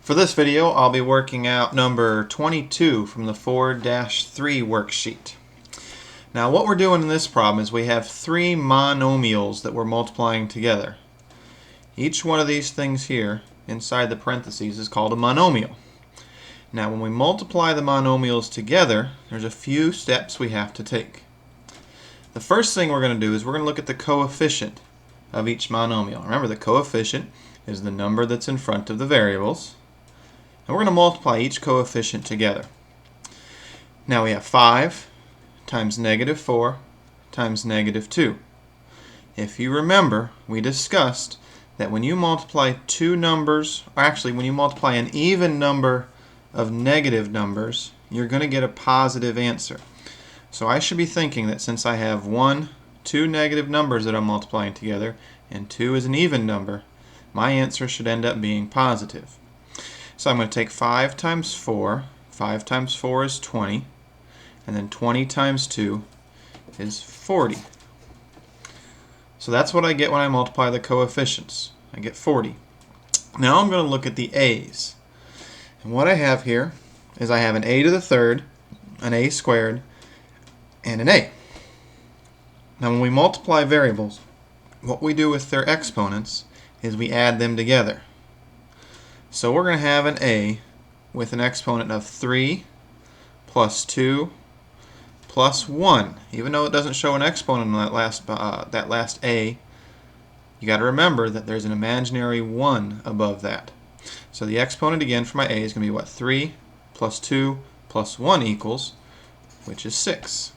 For this video, I'll be working out number 22 from the 4-3 worksheet. Now what we're doing in this problem is we have three monomials that we're multiplying together. Each one of these things here inside the parentheses is called a monomial. Now when we multiply the monomials together, there's a few steps we have to take. The first thing we're going to do is we're going to look at the coefficient of each monomial. Remember, the coefficient is the number that's in front of the variables. And we're going to multiply each coefficient together. Now we have 5 times -4 times -2. If you remember, we discussed that when you multiply two numbers, or actually when you multiply an even number of negative numbers, you're going to get a positive answer. So I should be thinking that since I have two negative numbers that I'm multiplying together, and 2 is an even number, my answer should end up being positive. So I'm going to take 5 times 4. 5 times 4 is 20. And then 20 times 2 is 40. So that's what I get when I multiply the coefficients. I get 40. Now I'm going to look at the a's. And what I have here is I have an a to the third, an a squared, and an a. Now when we multiply variables, what we do with their exponents is we add them together. So we're going to have an a with an exponent of 3 plus 2 plus 1. Even though it doesn't show an exponent on that last a, you got to remember that there's an imaginary 1 above that. So the exponent again for my a is going to be what? 3 plus 2 plus 1 equals, which is 6.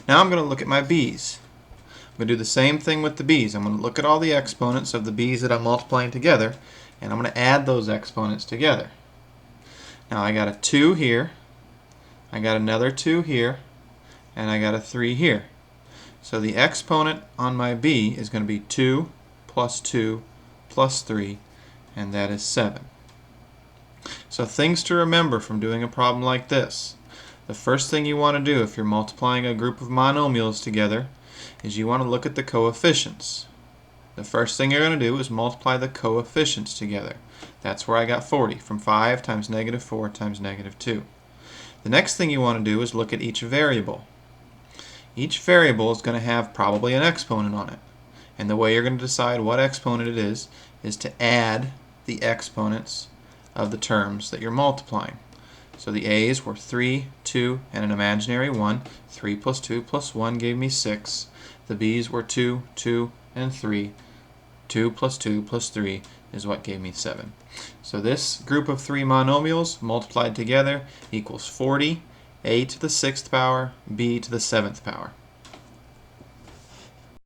Now I'm going to look at my b's. I'm going to do the same thing with the b's. I'm going to look at all the exponents of the b's that I'm multiplying together, and I'm going to add those exponents together. Now I got a 2 here, I got another 2 here, and I got a 3 here. So the exponent on my b is going to be 2 plus 2 plus 3, and that is 7. So things to remember from doing a problem like this. The first thing you want to do if you're multiplying a group of monomials together is you want to look at the coefficients. The first thing you're going to do is multiply the coefficients together. That's where I got 40, from 5 times -4 times -2. The next thing you want to do is look at each variable. Each variable is going to have probably an exponent on it. And the way you're going to decide what exponent it is to add the exponents of the terms that you're multiplying. So the a's were 3, 2, and an imaginary 1. 3 plus 2 plus 1 gave me 6. The b's were 2, 2, and 3. 2 plus 2 plus 3 is what gave me 7. So this group of three monomials multiplied together equals 40, a to the 6th power, b to the 7th power.